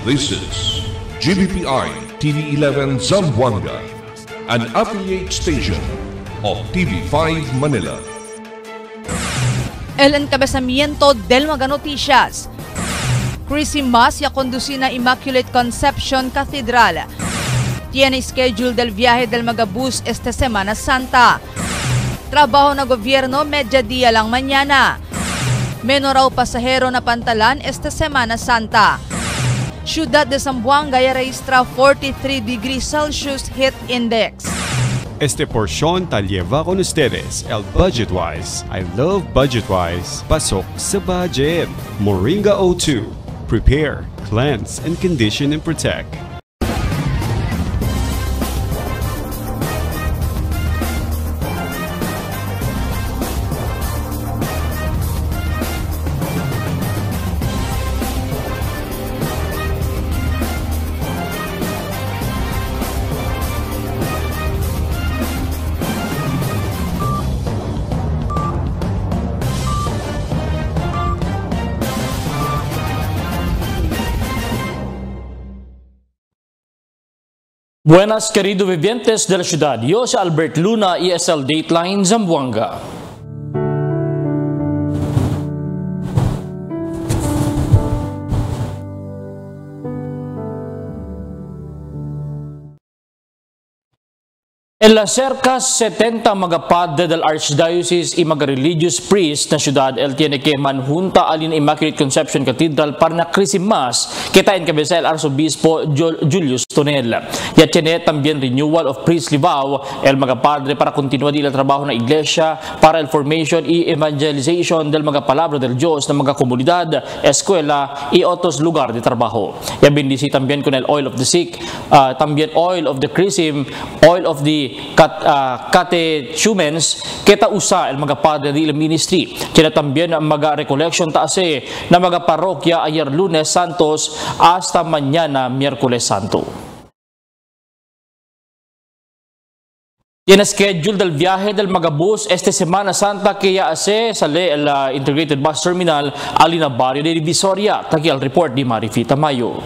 This is GBPI TV11 Zamboanga, an affiliate station of TV5 Manila. El encabezamiento del Mga Noticias. Christmas ya conducir na Immaculate Conception Cathedral. Tiene schedule del viaje del Magabus esta Semana Santa. Trabaho na gobierno mediodía lang mañana. Menor raw pasahero na pantalan esta Semana Santa. Ciudad de Zamboanga ya registra 43 degrees Celsius heat index. Este porción ta lleva con ustedes el Budgetwise. I love Budgetwise. Pasok sa budget. Moringa O2. Prepare, cleanse, and condition and protect. Buenas queridos vivientes de la ciudad, yo soy Albert Luna, ESL Dateline Zamboanga. En las cerca 70 mga padre del Archdiocese y mga religious priest na ciudad, el tiene que manjunta alin Immaculate Conception Cathedral para na Christmas, kita encabeza el arzobispo Julius Tonel. Ya tiene también renewal of priestly vow, el mga padre para continuar el trabajo na iglesia para el formation y evangelization del mga palabra del Diyos na mga komunidad, eskwela y otros lugar de trabajo. Ya bendisi también con el oil of the sick, también oil of the chrism, oil of the catechumens, kita usa el mga padre di ministry. Kaya también mga recollection taase na mga parokya ayer Lunes Santos hasta mañana Miyerkules Santo. Tiene schedule del viaje del Magabus esta Semana Santa que ya hace sale el Integrated Bus Terminal alina barrio de Divisoria. Taki al report di Marifita Mayo.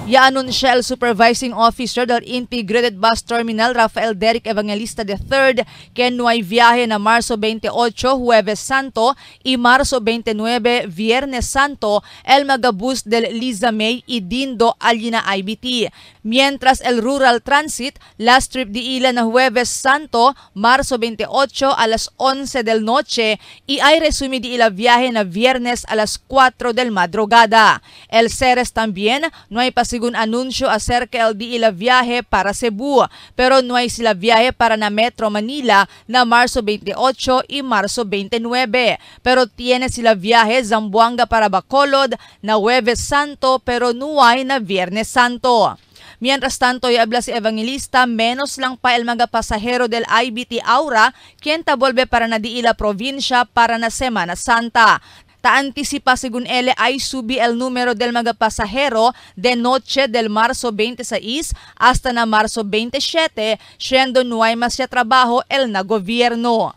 Ya-anunsya el Supervising Officer del Integrated Bus Terminal, Rafael Derek Evangelista III, que no hay viaje na Marzo 28, Jueves Santo, y Marzo 29, Viernes Santo, el Magabus del Liza May y Dindo Alina IBT. Mientras el Rural Transit, last trip de ila na Jueves Santo, Marzo 28 a las 11 del noche, y hay resumi de ila viaje na Viernes a las 4 del madrugada. El Ceres también no hay pasigun anunsyo acerca el di ila viaje para Cebu, pero no hay sila viaje para na Metro Manila na Marzo 28 y Marzo 29. Pero tiene sila viaje Zamboanga para Bacolod na Jueves Santo pero no hay na Viernes Santo. Mientras tanto, y habla si Evangelista, menos lang pa el mga pasahero del IBT Aura, quien tabolbe para na di ila probinsya para na Semana Santa. Ta-antisipa según ele ay subi el número del mga pasahero de noche del Marzo 26 hasta na Marzo 27, siendo no hay mas trabajo el na gobierno.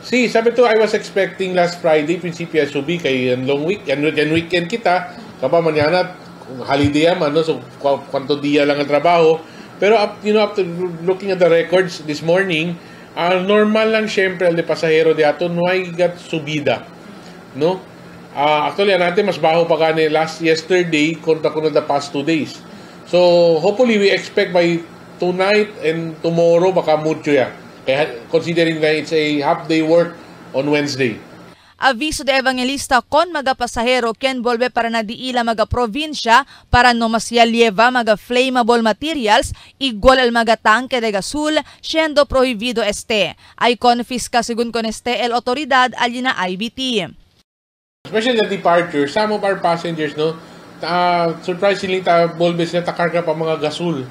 Sí, sabi to, I was expecting last Friday, prinsipyo subi kay long week, and weekend kita, kapa mañana, holiday man, no? So, kwanto dia lang ang trabaho. Pero, after looking at the records this morning, normal lang syempre el de pasahero de ato, no hay gat subida. No? Actually, natin mas baho pa gani yesterday kontra kuno the past 2 days. So, hopefully, we expect by tonight and tomorrow baka mucho ya. Kaya, considering that it's a half-day work on Wednesday. Aviso de Evangelista kon mga pasahero ken volve para na diila mga probinsya para no masyalieva mga flammable materials igual al mga tanque de gasul siendo prohibido este. Ay confisca según con este el autoridad alina IBT. Especially the departure, some of our passengers, no, surprisingly, bolbes na takarga pa mga gasul,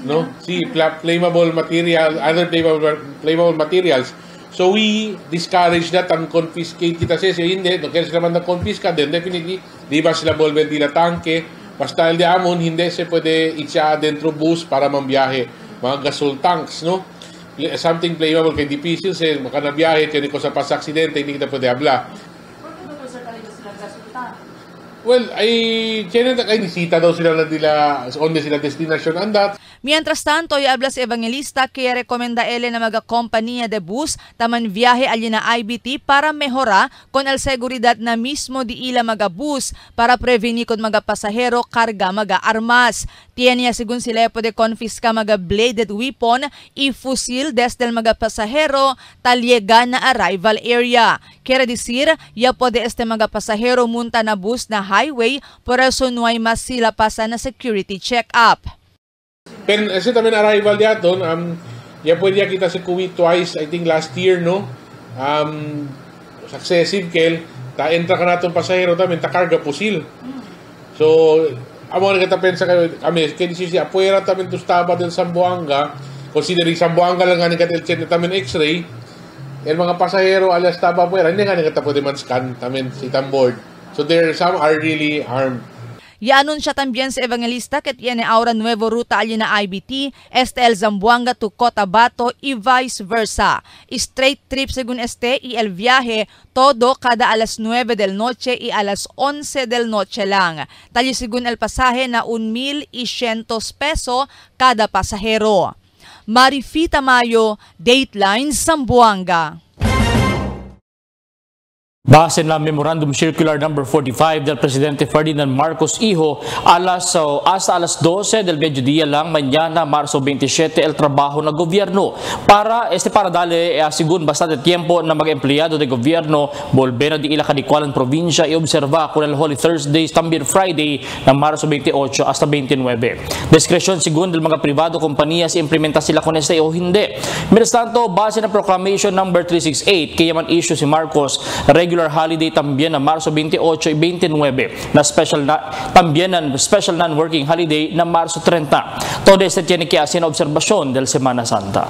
no? See, flammable material, other flammable materials. So we discourage that and confiscate kita kasi hindi, no, kaya sila man na-confisca, then definitely, di ba sila bolbe nila tanke, basta el de amon, hindi se pwede itsa dentro bus para mambiyahe, mga gasol tanks, no? Something flammable kay difícil, se makanabiyahe, kaya ko sa pas-aksidente, hindi kita pwede habla. Well, nisita daw sila na onde sila destination andat. Mientras tanto, habla si Evangelista que recomenda ele na mga compañía de bus taman viaje ali na IBT para mejora con el seguridad na mismo di ila mga bus para prevenir con mga pasahero karga mga armas. Tiene sigun sila pwede confisca mga bladed weapon y fusil desde el mga pasahero talyega na arrival area. Quiere decir, ya pwede mga pasahero munta na bus na highway, por eso no hay más sila pasa na security check-up. Pero ese también arrival diaton, ya pwede kita si Kuwait twice, I think last year, no? Successive kel, entra ka natong pasahero tamin, karga pusil. So, amo na kita pensa kami, kaya si apuera tamin tustaba del Zamboanga, considering Zamboanga lang nga ni katil chen tamin x-ray, yung mga pasahero alas taba apuera, hindi nga ni kita pwede man-scan tamin si tambord. So some are really armed. Ya anuncia también si Evangelista que tiene ahora nuevo ruta allí na IBT, el Zamboanga to Cotabato y vice versa. Straight trip según y el viaje todo cada alas 9 del noche y alas 11 del noche lang. Tali según el pasaje na 1,100 peso cada pasahero. Marifita Mayo, Dateline Zamboanga. Base na Memorandum Circular No. 45 del Presidente Ferdinand Marcos Hijo, hasta alas 12 del mediodía lang mañana, Marzo 27, el trabajo na gobyerno. Para darle según bastante tiempo na mga empleyado de gobierno volver na di ila kadikualan probinsya y observa con el Holy Thursday también Friday na Marzo 28 hasta 29. Diskresyon según del mga privado kompaniyas implementa sila con o hindi. Mientras tanto, base na Proclamation No. 368, kaya man issue si Marcos, regular holiday también na Marzo 28 y 29 na special non-working holiday na Marzo 30. Todo este tiene que hacer observación del Semana Santa.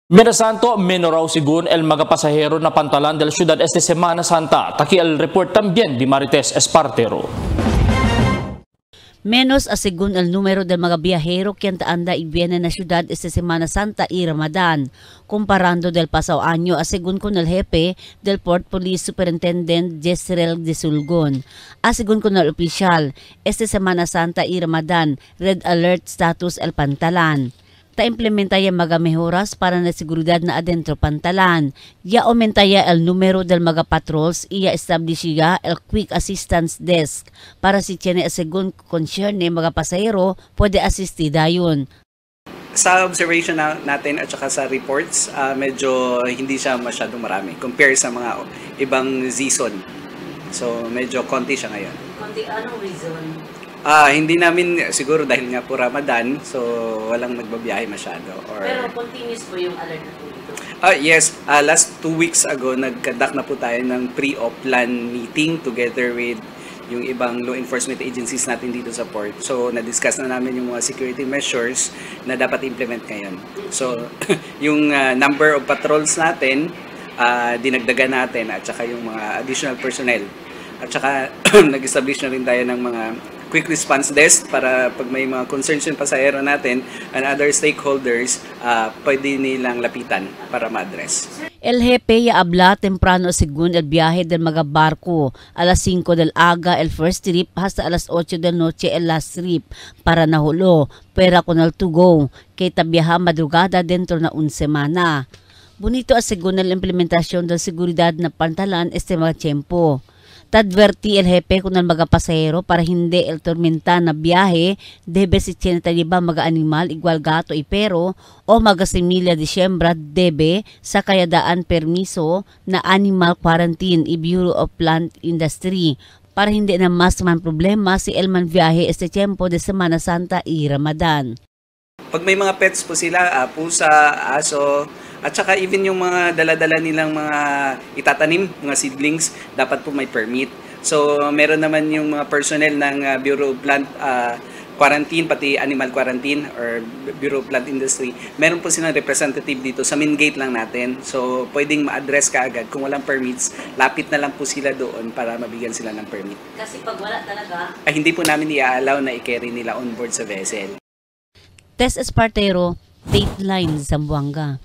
Mientras tanto, menoraw según el mga pasahero na pantalan del ciudad este Semana Santa. Taki el report también de Marites Espartero. Menos según el número de mga biyahero que anda y viene na ciudad esta Semana Santa y Ramadan, comparando del pasado año, según con el jefe del Port Police Superintendent Jezreel de Sulgon. Según con el opisyal, esta Semana Santa y Ramadan, red alert status el Pantalan. Ta-implementa ya mga mejoras para na seguridad na adentro Pantalan. Ya aumenta ya el número del mga patrols iya establish ya el quick assistance desk para si tiene según concern mga pasahero pwede assistida yun. Sa observation natin at saka sa reports, medyo hindi siya masyadong marami compare sa mga ibang season. So medyo konti siya ngayon. Konti, anong reason? Hindi namin, siguro dahil nga po Ramadan, so walang nagbabiyahe masyado. Pero continuous po yung alert na po dito? Yes, last 2 weeks ago, nagkadak na po tayo ng pre-op plan meeting together with yung ibang law enforcement agencies natin dito sa port. So, na-discuss na namin yung mga security measures na dapat implement ngayon. So, yung number of patrols natin, dinagdagan natin at saka yung mga additional personnel. At saka, nag-establish na rin tayo ng mga quick response desk para pag may mga concerns yung pasahero natin and other stakeholders, pwede nilang lapitan para ma-address. El jefe ya habla temprano según el viaje del mga barco. Alas 5 del aga el first trip hasta alas 8 del noche el last trip para nahulo. Pera con el to go. Kaya tabiyaha madrugada dentro na un semana. Bonito según la implementación del seguridad na Pantalan este mga tiempo. Tadverti el jefe con el mga pasahero para hindi el tormenta na biyahe debe si taliba mga animal igual gato y pero o mga similya de siyembra debe sa kayadaan permiso na animal quarantine i Bureau of Plant Industry para hindi na mas man problema si elman biyahe este tiempo de Semana Santa y Ramadan. Pag may mga pets po sila, pusa, aso, at saka even yung mga dala-dala nilang mga itatanim, mga seedlings, dapat po may permit. So meron naman yung mga personnel ng Bureau of Plant Quarantine, pati Animal Quarantine or Bureau of Plant Industry. Meron po silang representative dito sa main gate lang natin. So pwedeng ma-address ka agad. Kung walang permits, lapit na lang po sila doon para mabigyan sila ng permit. Kasi pag wala talaga, hindi po namin i-allow na i-carry nila on board sa vessel. Tess Espartero, Dateline Zamboanga.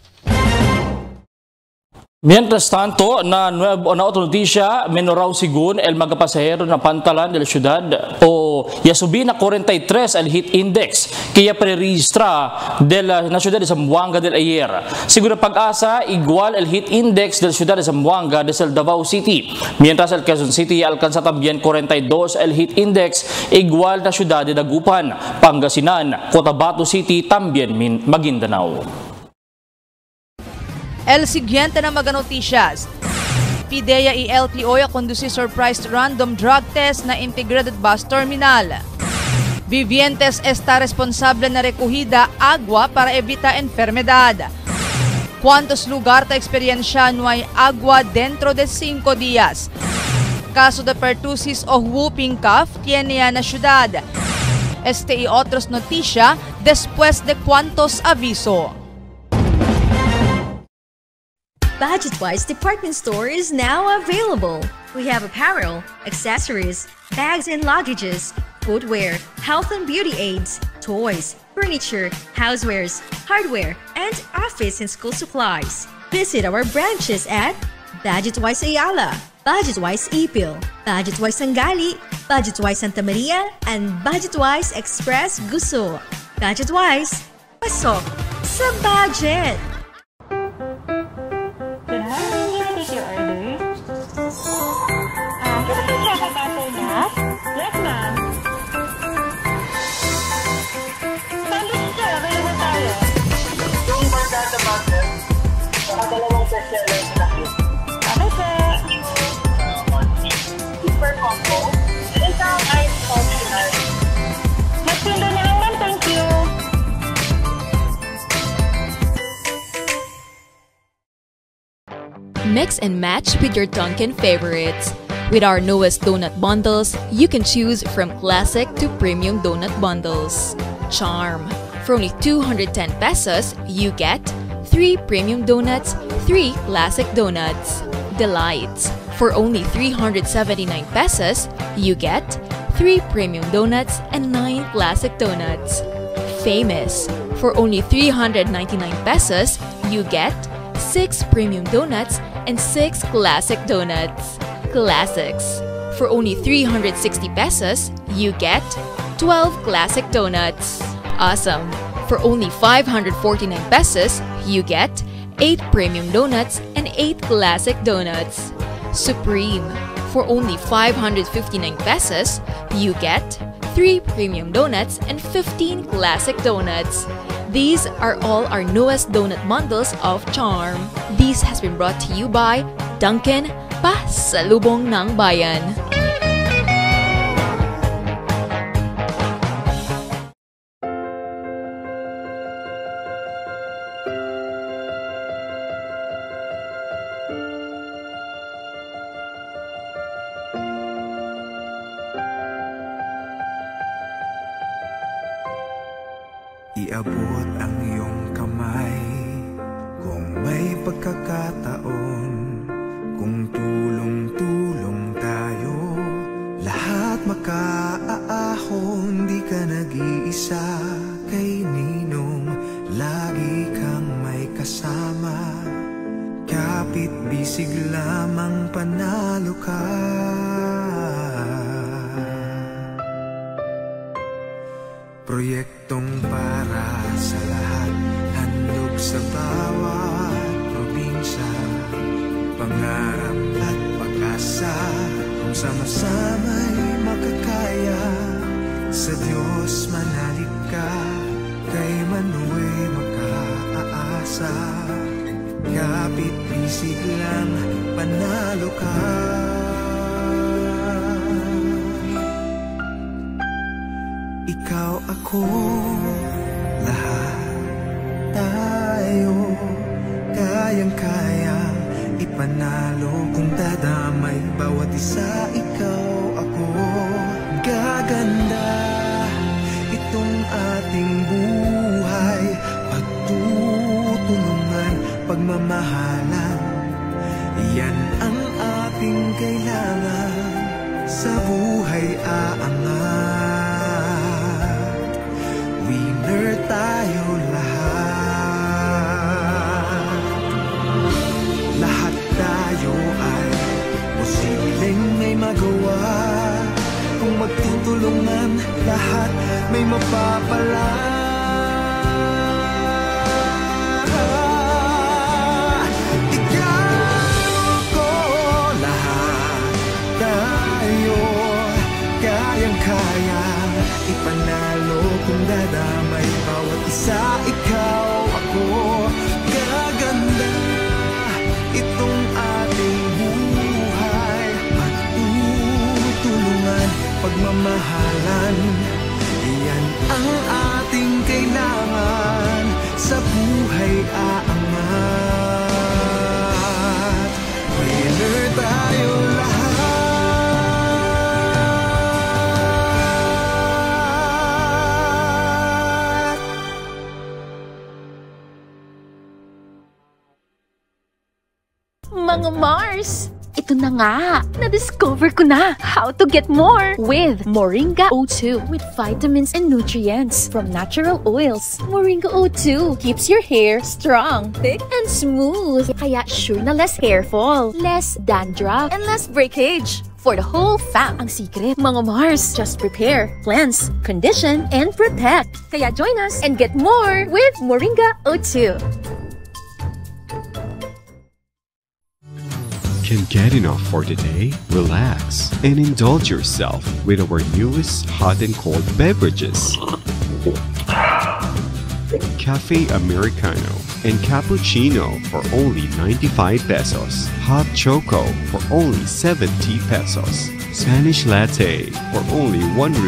Mientras tanto, na otra noticia, menoraw sigun el mga pasahero na pantalan de la ciudad o yasubi na 43 el heat index kaya pre-registra de la ciudad de Zamboanga del Ayer. Siguro pag-asa, igual el heat index de la ciudad de Zamboanga de Davao City. Mientras el Quezon City alcanza también 42 el heat index, igual na ciudad de Dagupan, Pangasinan, Cotabato City, también Maguindanao. El siguiente na mga noticias. PIDEA y LTO conduce surprise random drug test na integrated bus terminal. Vivientes está responsable na recogida agua para evita enfermedad. ¿Cuántos lugar ta experiencia no hay agua dentro de 5 días? Caso de pertussis o whooping cough tiene na ciudad. Este y otros noticia después de cuántos aviso. Budget-Wise department store is now available. We have apparel, accessories, bags and luggages, footwear, health and beauty aids, toys, furniture, housewares, hardware, and office and school supplies. Visit our branches at Budget-Wise Ayala, Budget-Wise Ipil, Budget-Wise Sangali, Budget-Wise Santa Maria, and Budget-Wise Express Guso. Budget-Wise, pasok sa budget! Yes, ma'am. Sandwich sir, available tayo. Yung bargata butter, dalawang bestseller na cute. Okay, sir. Super combo. Isang ice coffee ice. Magpindo na lang, ma'am. Thank you. Mix and match with your Dunkin' favorites. With our newest donut bundles, you can choose from classic to premium donut bundles. Charm. For only 210 pesos, you get 3 premium donuts, 3 classic donuts. Delights. For only 379 pesos, you get 3 premium donuts and 9 classic donuts. Famous. For only 399 pesos, you get 6 premium donuts and 6 classic donuts. Classics. For only 360 pesos, you get 12 classic donuts. Awesome. For only 549 pesos, you get 8 premium donuts and 8 classic donuts. Supreme. For only 559 pesos, you get 3 premium donuts and 15 classic donuts. These are all our newest donut bundles of Charm. This has been brought to you by Dunkin', pasalubong ng bayan. Iabot ang iyong kamay kung may pagkakataon, kung tulong-tulong tayo, lahat makaaahon. Di ka nag-iisa kay Ninong, lagi kang may kasama. Kapit bisig lamang panalo ka. Proyektong para sa lahat, handog sa bawat probinsya. Pangarap at pag-asa, kung sama-sama'y makakaya. Sa Diyos manalig ka, kay Manuel makaasa. Kapit bisig lang, panalo ka. Ikaw, ako, lahat tayo kayang-kayang ipanalo. Kung dadamay bawat isa, ikaw, ako, gaganda itong ating buhay. Pagtutulungan, pagmamahalan, yan ang ating kailangan. Sa buhay aangat, winner tayo lahat. Lahat lahat may mapapala. Ikaw ko lahat, tayo kayang-kaya ipanalo kung dadamay bawat isa. Ikaw, ako, gaganda itong ating buhay. Magtutulungan, pagmamahalan, iyan ang ating kailangan. Sa buhay aangat, winner tayo lahat. Mga Mars! Ito na nga! Na-discover ko na how to get more with Moringa O2 with vitamins and nutrients from natural oils. Moringa O2 keeps your hair strong, thick, and smooth. Kaya sure na less hair fall, less dandruff, and less breakage. For the whole fam, ang secret, mga Mars, just prepare, cleanse, condition, and protect. Kaya join us and get more with Moringa O2. Can't get enough for the day? Relax and indulge yourself with our newest hot and cold beverages. Cafe Americano and Cappuccino for only 95 pesos. Hot Choco for only 70 pesos. Spanish Latte for only 150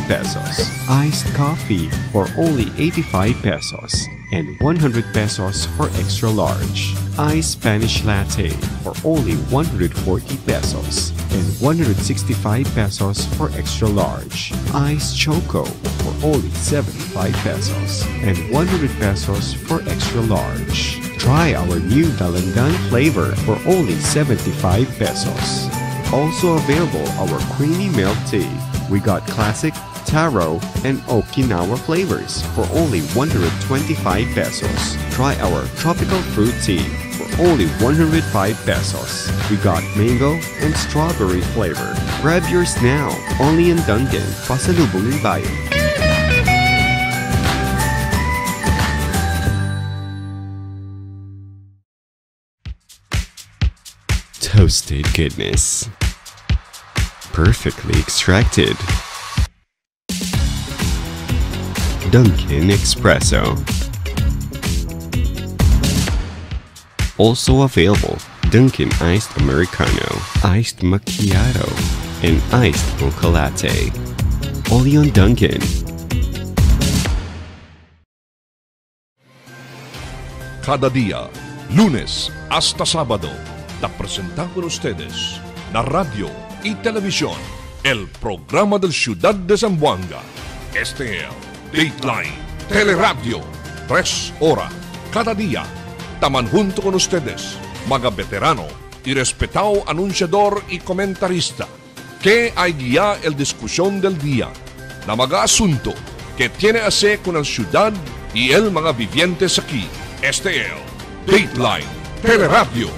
pesos. Iced Coffee for only 85 pesos. And 100 pesos for extra large. Iced Spanish Latte for only 140 pesos and 165 pesos for extra large. Iced Choco for only 75 pesos and 100 pesos for extra large. Try our new Dalandan flavor for only 75 pesos. Also available our creamy milk tea. We got classic, taro, and Okinawa flavors for only 125 pesos. Try our tropical fruit tea for only 105 pesos. We got mango and strawberry flavor. Grab yours now, only in Dunkin', Pasalubong ng Bayan. Toasted goodness. Perfectly extracted. Dunkin' Espresso. Also available, Dunkin' Iced Americano, Iced Macchiato, and Iced Mocha Latte. Only on Dunkin'. Cada día, lunes hasta sábado, te presentamos con ustedes la radio y televisión, el programa del Ciudad de Zamboanga. Este es Dateline Teleradio, 3 horas cada día. Taman junto con ustedes, mga veterano y respetado anunciador y comentarista, que hay guía el discusión del día, na mga asunto que tiene a hacer con la ciudad y el mga vivientes aquí. Este es Dateline Teleradio.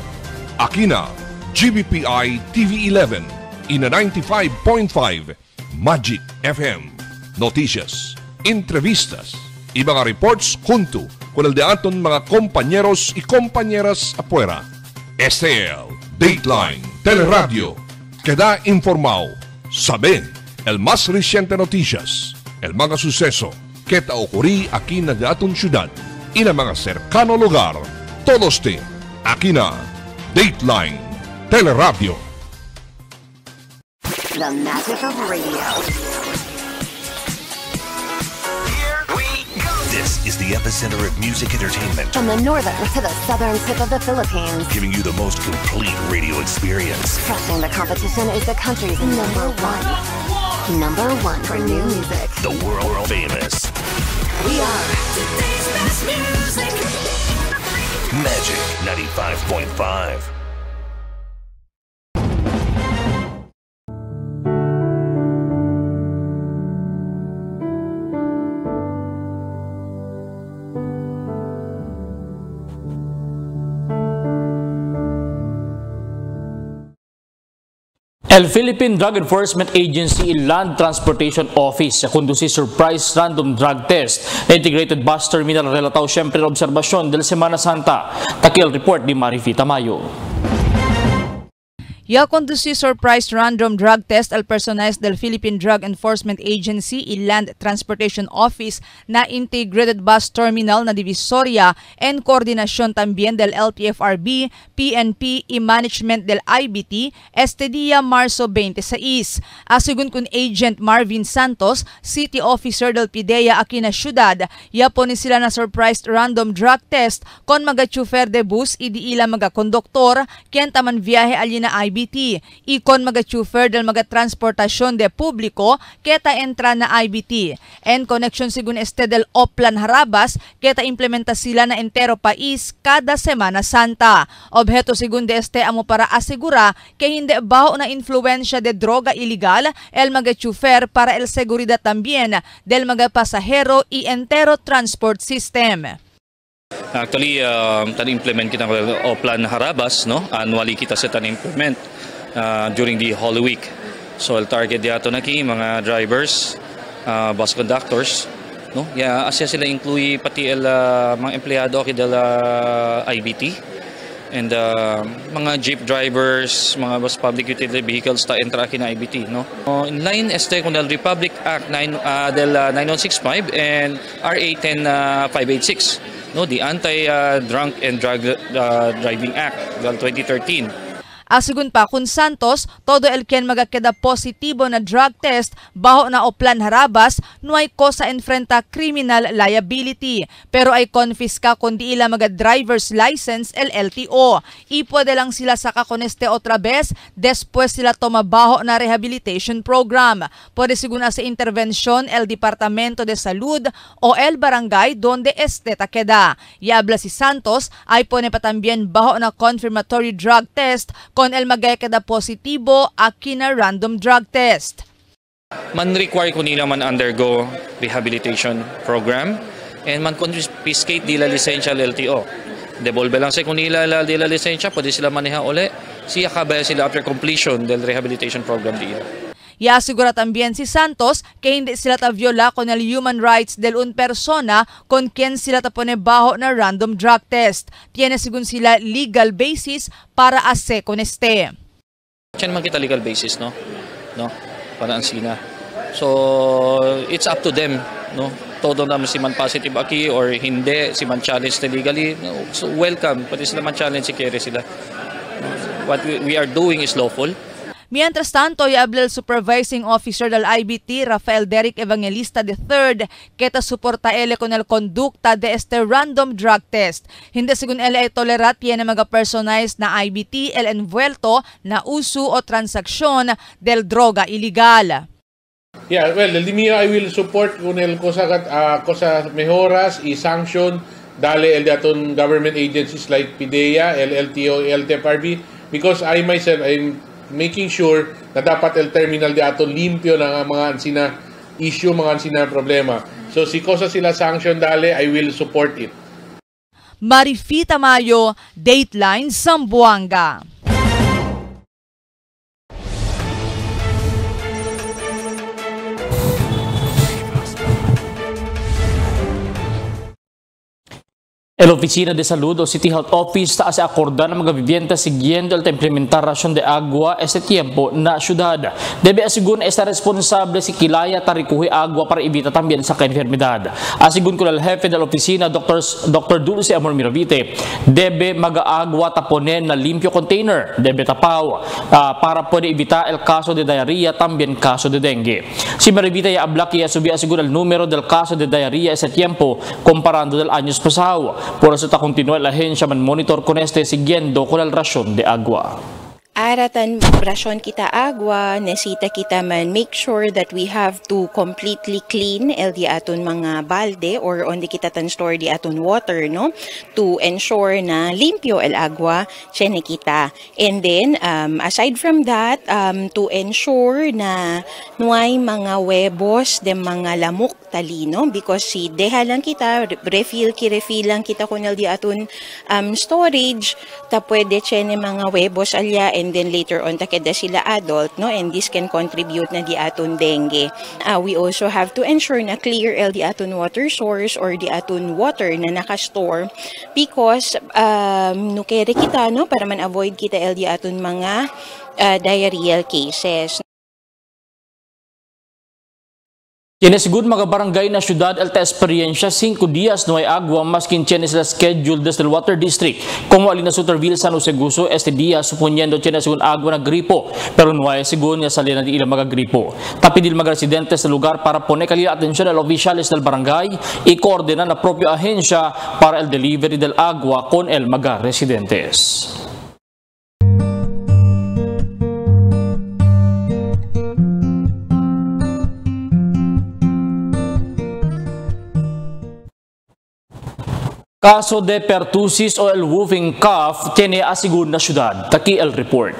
Aquí na GBPI TV11 y na 95.5 Magic FM. Noticias, entrevistas y mga reports junto con el de aton mga compañeros y compañeras afuera. Este es Dateline Teleradio. Queda informado, sabe el más reciente noticias, el mga suceso que te ocurrí aquí na de aton ciudad y na mga cercano lugar. Todos te aquí na Dateline Teleradio. The magic of radio. This is the epicenter of music entertainment. From the northern to the southern tip of the Philippines. Giving you the most complete radio experience. Crushing the competition is the country's number one. Number one for new music. The world famous. We are today's best music. Magic 95.5. El Philippine Drug Enforcement Agency Land Transportation Office sa kundusi surprise random drug test na integrated bus terminal relataw siyempre ng obserbasyon del Semana Santa. Takil report ni Marifi Tamayo. Ya conduci surprise random drug test al personajes del Philippine Drug Enforcement Agency y Land Transportation Office na integrated bus terminal na Divisoria en coordinasyon también del LTFRB, PNP y management del IBT este día Marzo 26. Asigun kun Agent Marvin Santos, City Officer del PIDEA aquí na syudad, ya poni sila na surprise random drug test kon mga chofer de bus idi ila mga konduktor ken taman viaje ali na IBT. Ikon mga chofer del mga transportasyon de publiko keta entra na IBT. En connection sigun este del Oplan Harabas keta implementa sila na entero pais kada Semana Santa. Objeto sigun de este amo para asigura que hindi baho na influensya de droga iligal el mga chofer para el seguridad también del mga pasahero y entero transport system. Actually, tan-implement kita ng Oplan Harabas, no? Annually kita sa tan-implement during the Holy Week. So, el target diato na ki mga drivers, bus conductors, no? Asya sila include pati el mga empleyado ki del IBT and mga jeep drivers, mga bus public utility vehicles ta entra ki na IBT, no? In line este con el Republic Act 9165 and RA 10586. No, the Anti-Drunk and Drug Driving Act del 2013. Asigun pa kun Santos, todo el ken magakeda positibo na drug test baho na Oplan Harabas nuay ko sa enfrenta criminal liability pero ay confisca kundi ila mga driver's license el LTO. Ipwede lang sila saka koneste otra vez después sila tomabaho na rehabilitation program. Pwede siguna sa intervensyon el Departamento de Salud o el barangay donde este takeda. Yabla si Santos ay pone pa tambien baho na confirmatory drug test kon el magayakada positibo aki na random drug test. Man require ko nila man undergo rehabilitation program and man confiscate dila lisensya LTO. Devolve lang sa kunila dila lisensya, pwede sila maneha uli. Siya kabaya sila after completion del rehabilitation program dila. Yasigura también si Santos que hindi sila ta viola con el human rights del un persona con quien sila ta pone bajo na random drug test. Tiene sigun sila legal basis para ase con este. Diyan man kita legal basis, no? Para ansina. So it's up to them, no? Todo naman si man positive aki or hindi, si man challenge legally. No? So welcome, pati sila man challenge si kere sila. What we are doing is lawful. Mientras tanto, yablel Supervising Officer del IBT, Rafael Derek Evangelista III, keta suporta ele con el conducta de este random drug test. Hindi sigun ele ay tolerat tiene mga personajes na IBT el envuelto na uso o transaksyon del droga illegal. Yeah, well, el mío I will support con el cosa mejoras y sanction dale el de aton government agencies like PIDEA, el LTO, el TFRB because I myself I'm making sure na dapat el terminal de aton limpyo ng mga ansina issue, mga ansina problema. So si cosa sila sanction dale, I will support it. Marifi Tamayo, Dateline Zamboanga. El Oficina de Salud o City Health Office taas akorda ng mga vivienda siguiendo el implementación de agua este tiempo na syudad. Debe asigun esta responsable si Kilaya tarikuhi agua para ibita también sa enfermedad. Asigun ko el jefe del oficina Dr. Dulce Amor Miravite, debe mag-agua taponen na limpio container, debe tapaw para pwede ibita el caso de diarrhea también caso de dengue. Si Miravite ya ablaki subi asigun el número del caso de diarrhea este tiempo comparando del años pasado. Por eso ta continúa la agencia man monitor con este siguiendo con el rasyon de agua. Aratan rasyon kita agua, nesita kita man make sure that we have to completely clean el di aton mga balde or onde kita tan store di aton water, no? To ensure na limpyo el agua, chene kita. And then, aside from that, to ensure na nuay mga webos, de mga lamok exactly, no? Because si deha lang kita, refill lang kita kunal di aton storage, ta pwede chene mga webos alya, and then later on takeda sila adult, no? And this can contribute na di aton dengue. We also have to ensure na clear di aton water source or di aton water na nakastore, because nukere kita, no? Para man avoid kita di aton mga diarrheal cases. Tienes good mga barangay na syudad alta experiencia 5 días no hay agua maskin tienes la schedule desde el Water District como alina Suterville San Jose Guso este día suponiendo tienes un agua na gripo pero no hay según ya salina di ilang mga gripo. Tapidil mga residentes sa lugar para poner calidad atención al oficiales del barangay y coordinar la propia agencia para el delivery del agua con el mga residentes. Kaso de pertussis o el whooping cough tiene asigun na syudad. Taki el report.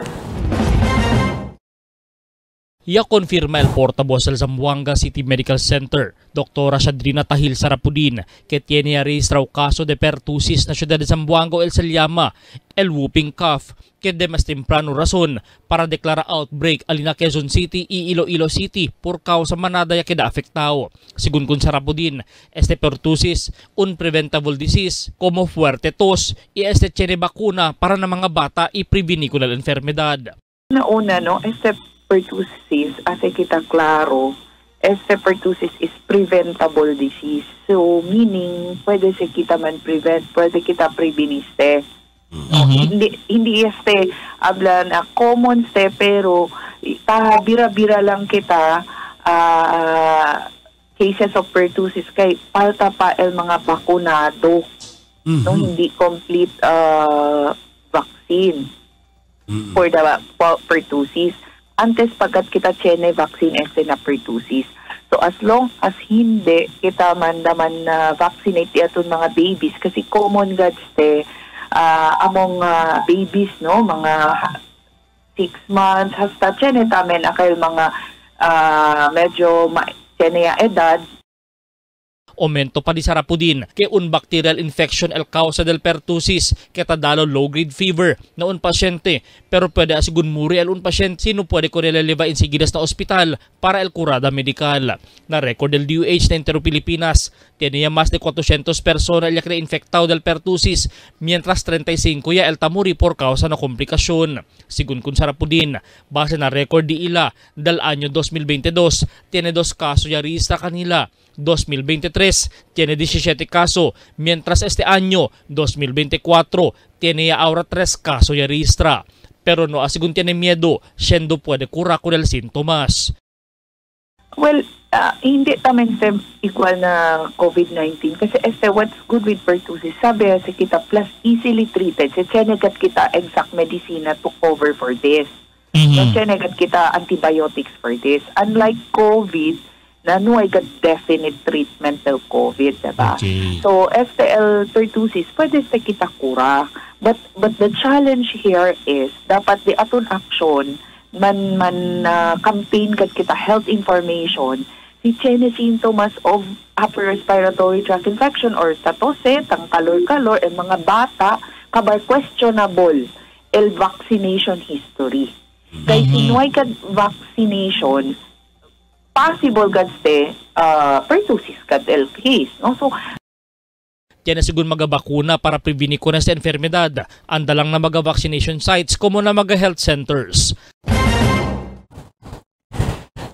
Ya confirma el portavoz del Zamboanga City Medical Center, Dr. Shadrina Tahil Sarapudin, que tiene registrado caso de pertussis na ciudad de Zamboanga o el se llama el whooping cough, que de más temprano razón para declarar outbreak alina Quezon City y Iloilo City por causa manada ya queda afectado. Según con Sarapudin, este pertussis un preventable disease como fuerte tos y este tiene vacuna para na mga bata y prevenir con la enfermedad. Una, no, este pertussis, hace kita klaro, este pertussis is preventable disease. So, meaning, pwede se kita man prevent, pwede kita preveniste. Hindi este, habla na common ste, pero bira-bira lang kita cases of pertussis kay palta pa el mga bakunado. No, hindi complete vaccine for the pertussis. Antes pagkat kita chene vaccine este na pertussis. So as long as hindi kita man vaccinate aton mga babies, kasi common gads te among babies, no, mga 6 months hasta chene tamen akay mga medyo chene ya edad. Aumento pa di Sarapudin que un bacterial infection el causa del pertussis que tadalo low-grade fever na un pasyente pero pwede asigun muri el un pasyente sino pwede ko nilaliva insigidas na ospital para el kurada medikal. Na record del DOH na Intero Pilipinas, tenía más de 400 personas ya que infectado del pertussis mientras 35 ya el tamuri por causa na komplikasyon. Según kun Sarapudin, base na record di ila del año 2022, tiene 2 casos ya registra kanila. 2023 tiene 17 casos, mientras este año 2024 tiene ahora 3 casos ya registra. Pero no asigun tiene miedo, siendo puede curar con el síntomas. Well, hindi tamen igual na COVID-19 kasi what's good with pertussis, sabi si kita plus easily treated, si chenegat kita exact medicina to cover for this. So chenegat kita antibiotics for this. Unlike COVID, na no ay definite treatment del COVID, diba? Okay. So, STL pertussis, pwede sa kita kura. But the challenge here is, dapat di aton action, campaign kat kita health information, si chene symptoms of upper respiratory tract infection or sa tose, tang kalor-kalor, and mga bata, kabay questionable el vaccination history. Kaya sinuay kat vaccination, possible gadste pertussis kad el case, no? So tiene sigun mga bakuna para prevenir ko na sa enfermedad. Anda lang na mga vaccination sites como na mga health centers.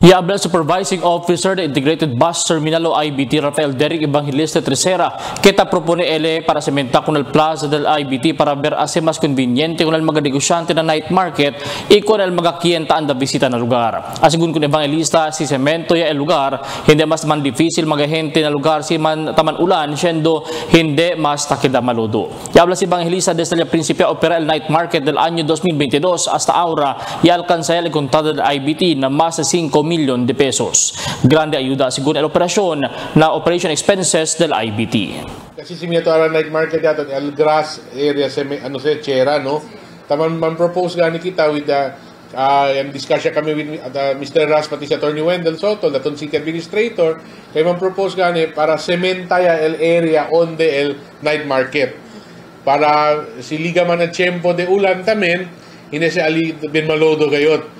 Iabla Supervising Officer de Integrated Bus Terminal o IBT Rafael Derek Evangelista Tresera kita propone ele para sementa con el plaza del IBT para ver hace más conveniente con el mga negosyante na night market y con el mga klienta anda bisita na lugar. Asigun kun Evangelista si semento ya el lugar hindi mas man difícil mga gente na lugar si man taman ulan siendo hindi mas takida maludo. Iabla si Evangelista desde el principio opera el night market del año 2022 hasta ahora y alcanza el contado del IBT na más de 5 milyon de pesos. Grande ayuda según el operasyon na operation expenses del IBT. Kasi si Minatora Night Market dato el grass area Chera, no? Taman man propose gani kita with the and discussion kami with Mr. Ras pati si Attorney Wendell Soto, Daton City Administrator, kay man-propose gani para sementaya el area on the el night market. Para si liga man ang tiyempo de ulan tamen, hindi si ali bin malodo gayot.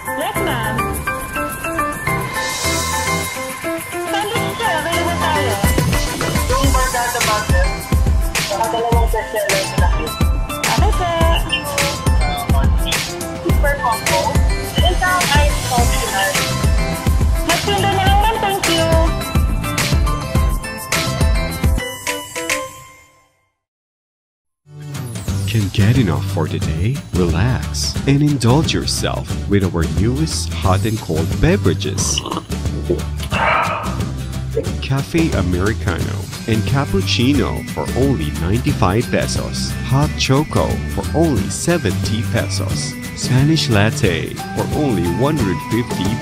Yes, ma'am. Sandwich sir, available tayo. Yung bargata butter, saka dalawang bestseller sa laki. Okay, sir. Super combo. Isang ice optional. Magsundo na lang, ma'am. Thank you. Can get enough for the day? Relax and indulge yourself with our newest hot and cold beverages. Cafe Americano and Cappuccino for only 95 pesos. Hot Choco for only 70 pesos. Spanish Latte for only 150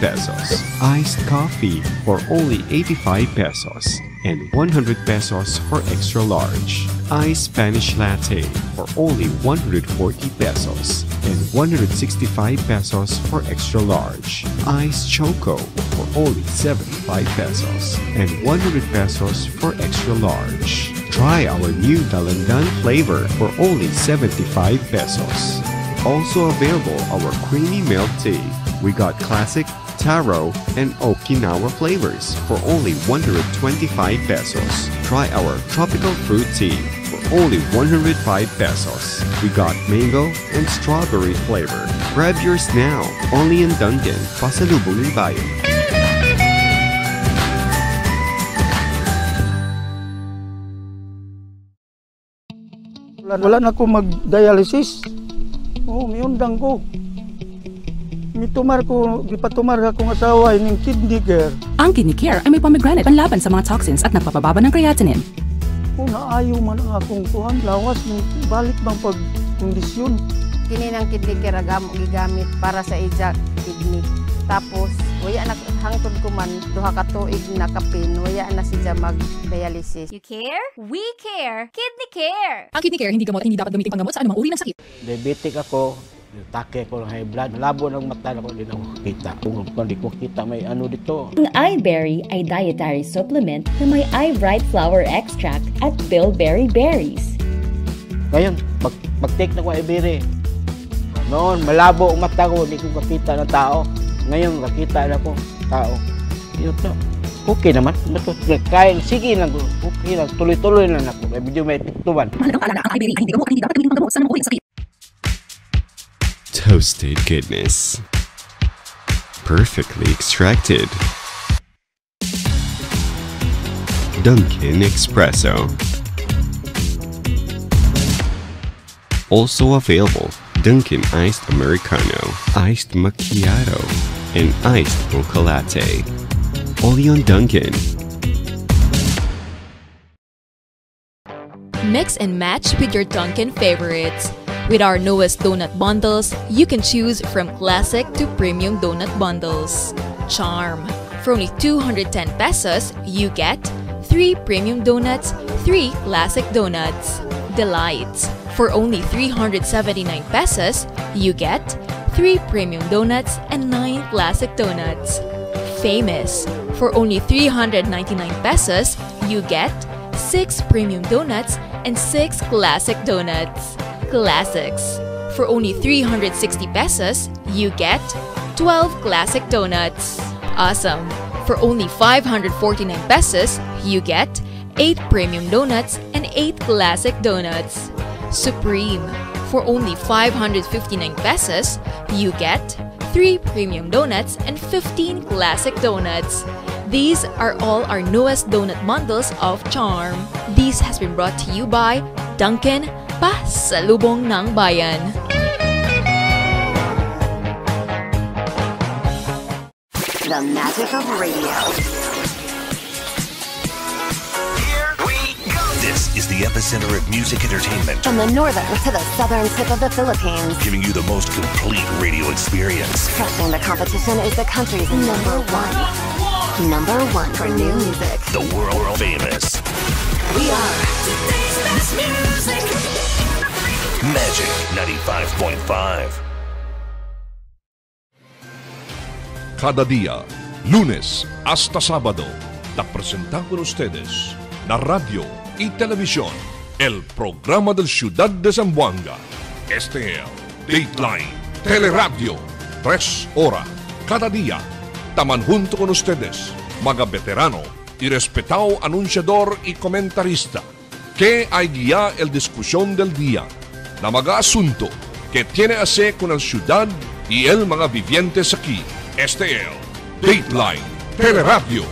pesos. Iced Coffee for only 85 pesos. And 100 pesos for extra large. Iced Spanish Latte for only 140 pesos and 165 pesos for extra large. Iced Choco for only 75 pesos and 100 pesos for extra large. Try our new Dalandan flavor for only 75 pesos. Also available our creamy milk tea. We got classic, taro, and Okinawa flavors for only 125 pesos. Try our tropical fruit tea for only 105 pesos. We got mango and strawberry flavor. Grab yours now, only in Dunkin', Pasalubong ng Bayan. Wala na ako mag-dialysis. May undang ko. Mitumar ko, gipatumar akong asawa ng kidney care. Ang kidney care ay may pomegranate panlaban sa mga toxins at nagpapababa ng creatinine. Naayo man ang akong kuhan, lawas ng balik bang pagkondisyon. Kini ng kidney care gigamit para sa ija kidney. Tapos, waya na hangtod ko man, duha ka tuig na kapin, waya na siya mag-dialysis. You care? We care! Kidney care! Ang kidney care hindi dapat gamitin panggamot sa anumang uri ng sakit. Diabetic ako, take ko ng high blood, malabo ng mata na ko, hindi na ako kita. Kung hindi ko kita, may ano dito. Ang iBerry ay dietary supplement na may iBright flower extract at bilberry berries. Ngayon, pag-take na ko iBerry, noon, malabo ang mata ko, hindi ko kakita ng tao. Ngayon, nakita na ko tao. Yun to. Okay naman. Kain, sige lang. Okay lang. Tuloy-tuloy lang ako. May video may tiktuban. Mahalagang paalala, ang iBerry ay hindi gamot at hindi dapat gamitin panggamot sa anumang uri ng sakit. Toasted goodness. Perfectly extracted. Dunkin' Espresso. Also available, Dunkin' Iced Americano, Iced Macchiato, and Iced Mocha Latte. Only on Dunkin'. Mix and match with your Dunkin' favorites. With our newest donut bundles, you can choose from classic to premium donut bundles. Charm. For only 210 pesos, you get 3 premium donuts, 3 classic donuts. Delights. For only 379 pesos, you get 3 premium donuts and 9 classic donuts. Famous. For only 399 pesos, you get 6 premium donuts and 6 classic donuts. Classics. For only 360 pesos, you get 12 classic donuts. Awesome. For only 549 pesos, you get 8 premium donuts and 8 classic donuts. Supreme. For only 559 pesos, you get 3 premium donuts and 15 classic donuts. These are all our newest donut bundles of Charm. This has been brought to you by Dunkin', Pasalubong ng Bayan. The magic of radio. This is the epicenter of music entertainment. From the northern to the southern tip of the Philippines. Giving you the most complete radio experience. Crushing the competition is the country's #1. Number 1 for new music. The world famous We are today's best music. Magic 95.5. Cada día, lunes hasta sábado, te presentamos con ustedes la radio y televisión, el programa del Ciudad de Zamboanga. Este es Dateline Teleradio, 3 horas cada día. Taman junto con ustedes, mga veterano y respetado anunciador y comentarista, que hay guía el discusión del día, na mga asunto que tiene a ver con la ciudad y el mga vivientes aquí. Este es Dateline Teleradio.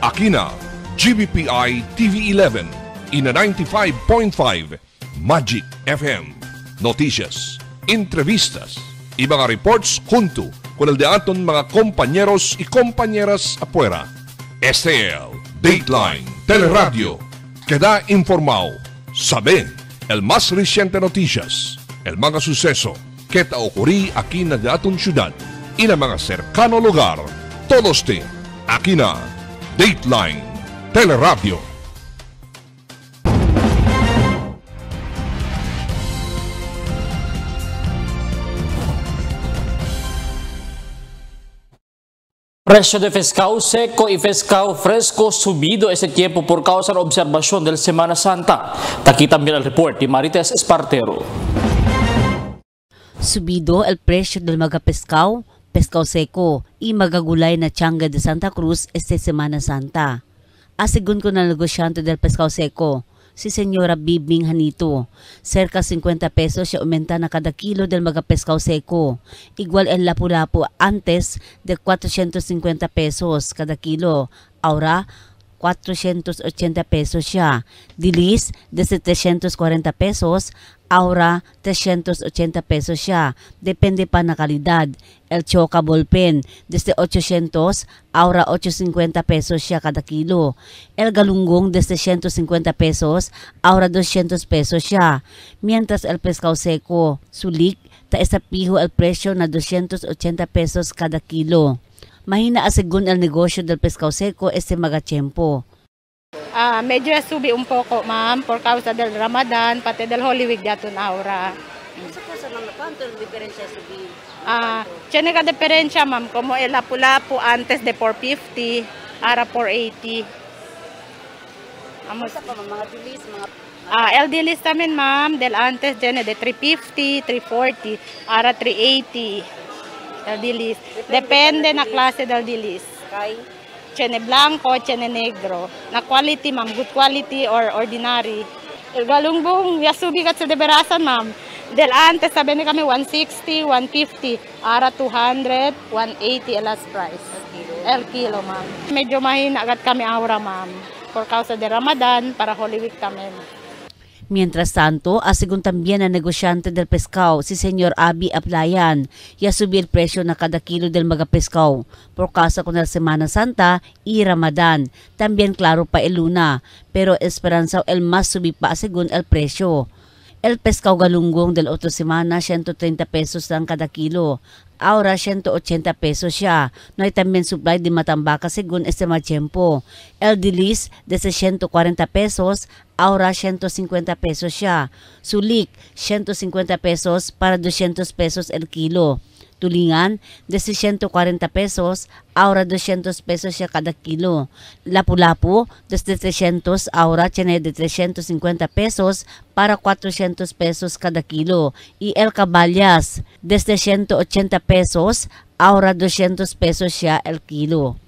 Aquí na GBPI TV11 y na 95.5 Magic FM. Noticias, entrevistas y mga reports junto con el de aton mga compañeros y compañeras afuera. Este es Dateline Teleradio. Queda informado, sabe el más reciente noticias, el mga suceso que te ocurrí aquí na de aton ciudad y na mga cercano lugar. Todos te aquí na Dateline Teleradio. Presyo de pescado seco y pescado fresco subido este tiempo por causa de la observación del Semana Santa. Aquí también el report de Marites Espartero. Subido el precio del mga pescado seco y magagulay na Tianga de Santa Cruz este Semana Santa. Asigun ko na negosyante del pescado seco, si Señora Bibing Hanito, cerca 50 pesos siya aumenta na kada kilo del mga pescado seco. Igual el lapu-lapu antes de 450 pesos kada kilo, ahora 480 pesos siya. Dilis de 740 pesos, ahora 380 pesos siya. Depende pa na kalidad. El choca ballpen desde 800, ahora 850 pesos siya kada kilo. El galunggong desde 150 pesos, ahora 200 pesos siya. Mientras el pescado seco, sulik, taestapiho el presyo na 280 pesos kada kilo. Mahina según el negosyo del pescado seco este mga tiempo. Medyo subi un poco, ma'am, por causa del Ramadan, pati del Holy Week dato na ahora. ¿Cuánto es la diferencia de subir? Tiene ka diferencia, ma'am, como el lapu-lapu antes de 450, ahora 480. Asa pa mga dilis, mga el dilis también, ma'am, del antes tiene de 350, 340, ahora 380. El dilis. Depende na klase del dilis. Tiene blanco, tiene negro. Na quality, ma'am, good quality or ordinary. El galungbong, ya subi kat sa deberasan, ma'am. Del antes, sabi ni kami 160, 150. Ara 200, 180 el last price. El kilo, ma'am. Medyo mahina agad kami aura, ma'am. Por causa de Ramadan, para Holy Week kami. Mientras tanto, asigun también ang negosyante del pescado, si Señor Abi Aplayan, ya subir el presyo na kada kilo del mga pescado por causa con el Semana Santa y Ramadan. También claro pa el luna, pero esperanza el más subir pa según el presyo. El pescado galunggong del otro semana, 130 pesos lang kada kilo. Ahora 180 pesos siya. No hay también supply de matambaka según este tiempo. El dilis de 140 pesos, ahora 150 pesos siya. Sulik, 150 pesos para 200 pesos el kilo. Tulingan, de 140 pesos, ahora 200 pesos siya kada kilo. Lapu-lapu, desde 300, ahora tiene de 350 pesos para 400 pesos cada kilo. Y el caballas, desde 180 pesos, ahora 200 pesos siya el kilo.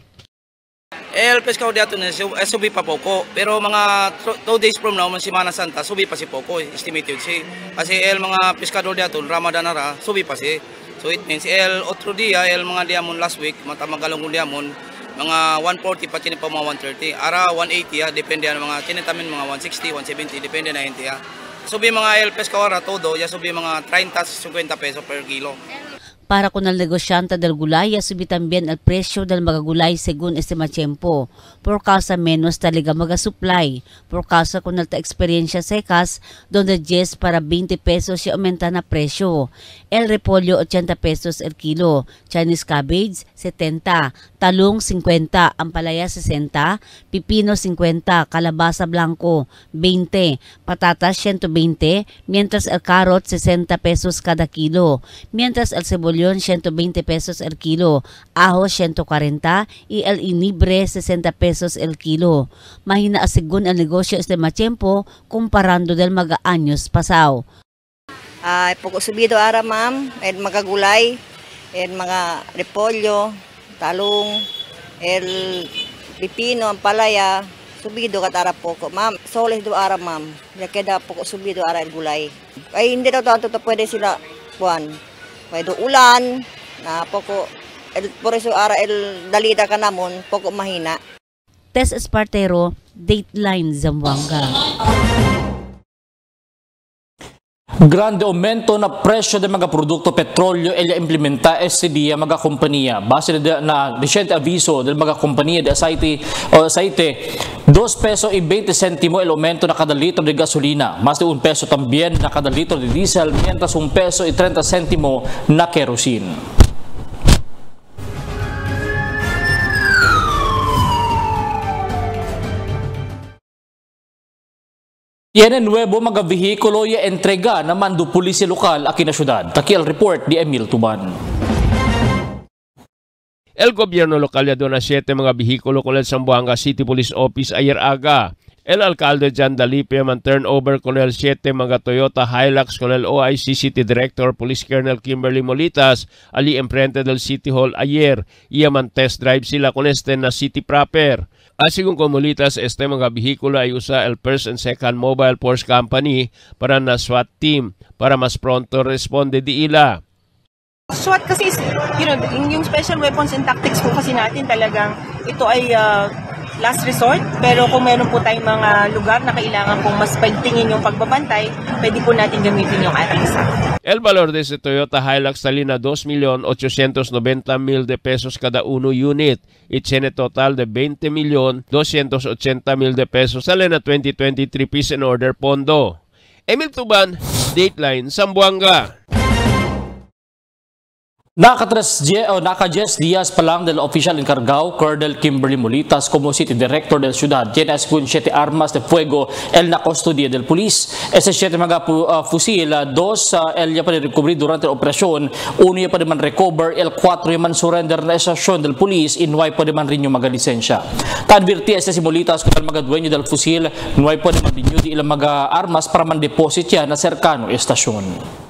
El pescado dito na subi pa poco, pero mga 2 days from now, Semana Santa, subi pa si poco, estimated si. Kasi el mga pescado dito, Ramadan na subi pa si. So it means el otro dia, el mga diamond last week, matamagalong diamond, mga 140 pa chine pa mga 130. Ara 180 depende ang mga chine tamin mga 160, 170 depende na hindi Subi mga el pescado ra todo, ya subi mga 30 50 pesos per kilo. Para con el negosyante del gulay, subí también el precio del mga gulay según este tiempo, por causa menos talaga mga supply, por causa con el experiencia secas, donde 10 para 20 pesos siya aumenta na presyo. El repolyo 80 pesos el kilo, Chinese cabbage 70, talong 50, ampalaya 60, pipino 50, kalabasa blanco 20, patatas 120, mientras el carrot 60 pesos cada kilo, mientras el cebollón 120 pesos el kilo, ajo 140 y el inibre 60 pesos el kilo. Mahina según el negosyo este tiempo comparando del mga años pasado. Poco subido ara ma'am, mga gulay, mga repolyo, talong, el pipino, ampalaya, subido kat ara poco ma'am. Soles do ara ma'am, ya queda poco subido ara el gulay. Ay hindi daw tanto pwede sila buwan. Pwede ulan, na poco, por eso ara el dalita ka namon, poco mahina. Tess Espartero, Dateline Zamboanga. Grande aumento na presyo ng mga produkto petrolyo e implementa esse dia mga kompanya. Base na recente aviso del mga kompanya de aceite 2 pesos y 20 centimo el aumento na cada litro de gasolina, más de 1 peso también na cada litro de diesel, mientras 1 peso y 30 centimo na kerosene. Tiene nuevo mga vehikulo y entrega naman do pulisya lokal aquí na syudad. Taki el report di Emil Tuban. El gobierno lokal ya dona 7 mga vehikulo con el Zamboanga City Police Office ayer aga. El alcalde Jan Dalipe man turnover con el 7 mga Toyota Hilux con el OIC City Director Police Colonel Kimberly Molitas ali enfrente del City Hall ayer. Iya man test drive sila con este na city proper. Asigong komunitas este mga bihikulo ay usa el First and Second Mobile Force Company para na SWAT team para mas pronto responde di ila. SWAT kasi, yung special weapons and tactics po kasi natin talagang ito ay last resort. Pero kung meron po tayong mga lugar na kailangan pong mas pagtingin yung pagbabantay, pwede po natin gamitin yung ating SAC. El valor de ese Toyota Hilux talina 2,890,000 de pesos cada uno unit y tiene total de 20,280,000 de pesos. Sale na 2023 Peace and Order Pondo. Emil Tuban, Dateline, Zamboanga. Naka-10 días pa lang del official encargado Colonel Kimberly Molitas como City Director del ciudad, llenas con 7 armas de fuego el na custodia del police. Ese 7 mga fusil, 2 el ya pa recovery durante la operasyon, 1 ya pa naman recover, el 4 ya man surrender na estasyon del police, inuay pa naman rin yung mga lisensya. Tadvirti ese si Molitas kung mga dueño del fusil, inuay pa naman rin yung ilang mga armas para man deposit ya na serkano estasyon.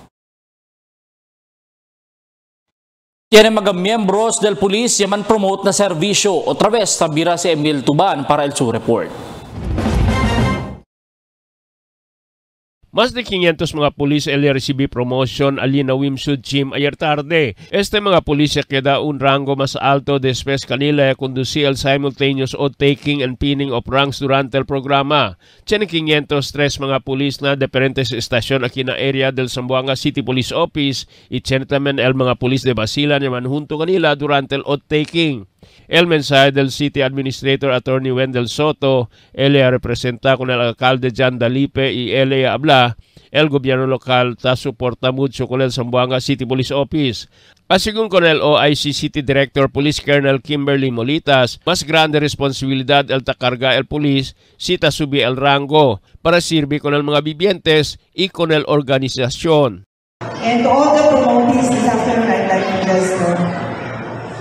Yan ang mga miyembros del pulis yaman promote na serbisyo. Otra vez, tabira si Emil Tuban para el Su Report. Más de 500 mga pulis el recibí promotion alina Wimsud Chim ayer tarde. Este mga pulis queda un rango más alto después kanila conducí el simultaneous oath taking and pinning of ranks durante el programa. Tiene 503 mga pulis na diferentes estasyon aquí na area del Zamboanga City Police Office y tiene también el mga pulis de Basilan yaman junto kanila durante el oath taking. El mensaje del City Administrator Attorney Wendell Soto, él representa con el alcalde Jan Dalipe y él habla, el gobierno local ta soporta mucho con el Zamboanga City Police Office. Así con el OIC City Director Police Colonel Kimberly Molitas, más grande responsabilidad el takarga el police si ta subi el rango para sirvi con el mga vivientes y con el organización. And to all the promotees this afternoon, I'd like to just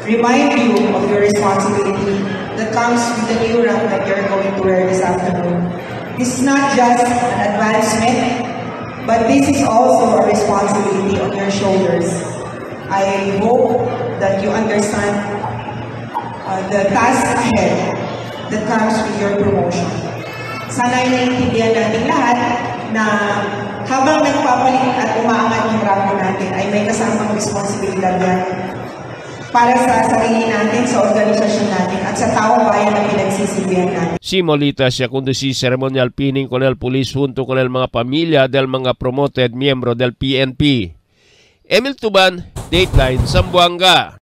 remind you of your responsibility that comes with the new rank that you're going to wear this afternoon. This is not just an advancement, but this is also a responsibility on your shoulders. I hope that you understand the task ahead that comes with your promotion. Sana'y naiintindihan natin lahat na habang nagpapalit at umaangat yung rango natin ay may kasamang responsibilidad yan para sa sarili natin, sa organisasyon natin, at sa taong bayan na pinagsisilbihan natin. Si Molitas siya conducí ceremonial pinning con el police junto con el mga pamilya del mga promoted miembro del PNP. Emil Tuban, Dateline, Zamboanga.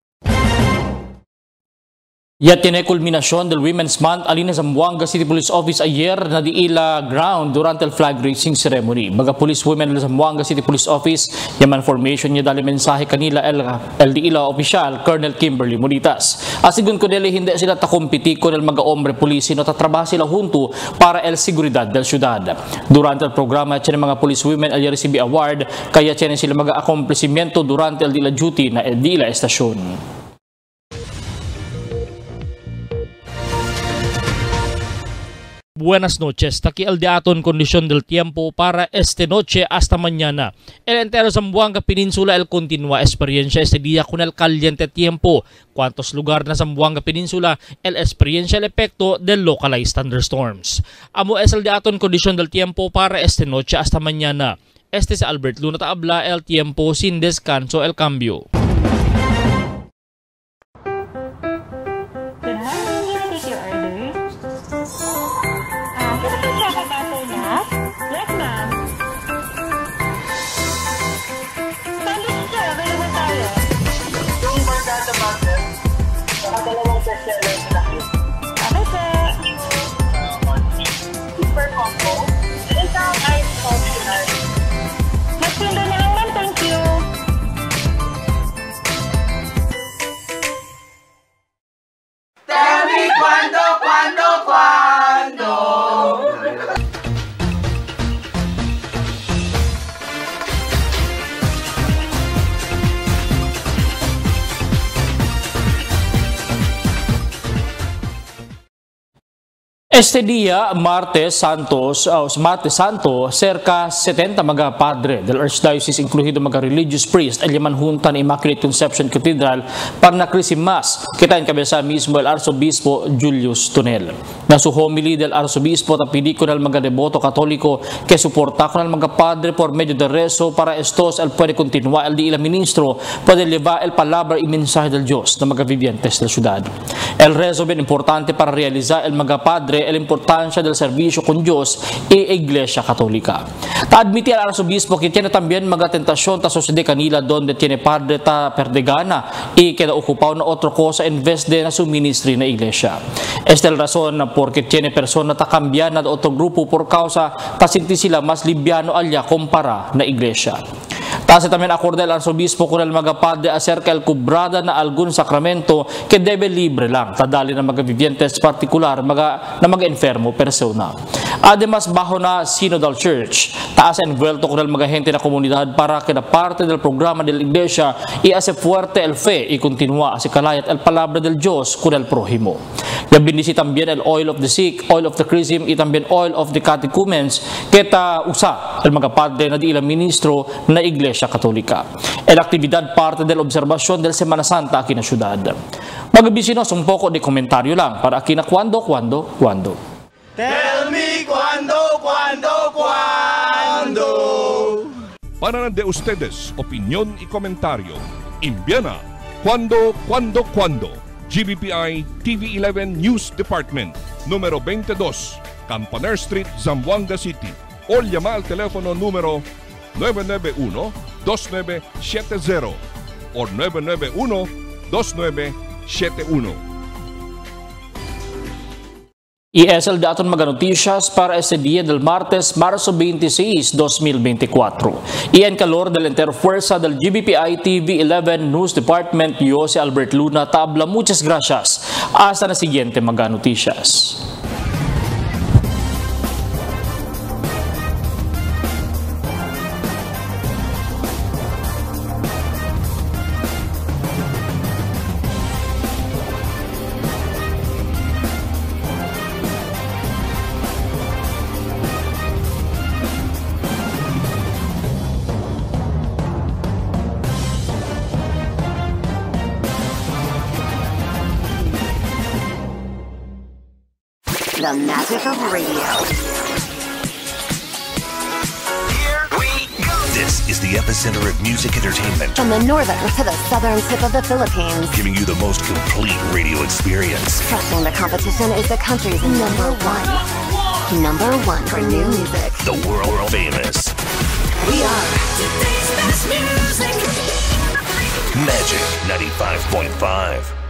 Ya tiene culminación del Women's Month alin sa Zamboanga City Police Office ayer na diila ground durante el flag raising ceremony. Mga police women del Zamboanga City Police Office, yaman formation niya dali mensahe kanila el diila official Colonel Kimberly Moritas. Asigun ko nila hindi sila takumpiti ko del mga ombre polisi no tatrabaho sila junto para el seguridad del syudad. Durante el programa tiene mga police women al receive award kaya tiene sila mga akomplisimiento durante el diila duty na el diila estasyon. Buenas noches. Taki el diaton condición del tiempo para esta noche hasta mañana. El entero Zamboanga Peninsula el continua experiencia este día con el caliente tiempo. Cuantos lugar na Zamboanga Peninsula el experiencia el efecto de localized thunderstorms. Amo es el diaton condición del tiempo para esta noche hasta mañana. Este es Albert Luna Taabla, el tiempo sin descanso el cambio. Tell me cuándo. Este día, Martes Santo, cerca 70 mga padre del Archdiocese, incluido mga religious priest, ay yaman junta ng Immaculate Conception Cathedral para na Christmas. Kita en kabisa mismo el Arzobispo Julius Tonel. Na su homily del Arzobispo tapidi ko ng mga deboto katoliko que suporta ko ng mga padre por medio de rezo para estos el puede continuar el di ila ministro puede llevar el palabra y mensaje del Dios na mga vivientes del ciudad. El rezo bien importante para realizar el mga padre la importancia del servicio con Dios y Iglesia Católica. Ta-admite al Arzobispo que tiene también mga tentasyon ta sucede kanila donde tiene padre ta perdegana y queda ocupado na otra cosa en vez de na su ministry na Iglesia. Esta es la razón porque tiene persona ta cambian na otro grupo por causa ta sinti sila mas libyano alya kumpara na Iglesia. Tase también acorde el Arzobispo con el mga padre acerca el kubrada na algún sacramento que debe libre lang tadali na mga vivientes particular na mga enfermo persona. Además, bajo na Synodal Church, taas envuelto con el mga gente na komunidad para que na parte del programa de la Iglesia y hace fuerte el fe y continúa así calayat el palabra del Dios con el prójimo. Ya bendisi también el oil of the sick, oil of the chrism y también oil of the catechumens que ta usa el mga padre na di ilang ministro na Iglesia Católica. El actividad parte del observación del Semana Santa aquí na ciudad. Magabisinos un poco de comentario lang para aquí na cuando. Tell me cuándo. Para de ustedes, opinión y comentario. Envíana cuando. GBPI TV11 News Department, número 22, Campaner Street, Zamboanga City. O llama al teléfono número 991-2970 o 991-2971. Y es el dato mga noticias para este día del martes, marzo 26, 2024. Y en calor de la interfuerza del GBPI TV11 News Department, yo si Albert Luna Tabla. Muchas gracias. Hasta la siguiente mga noticias. The magic of radio. Here we go. This is the epicenter of music entertainment. From the northern to the southern tip of the Philippines. Giving you the most complete radio experience. Crushing the competition is the country's number one. Number one for new music. The world famous. We are today's best music. Magic 95.5.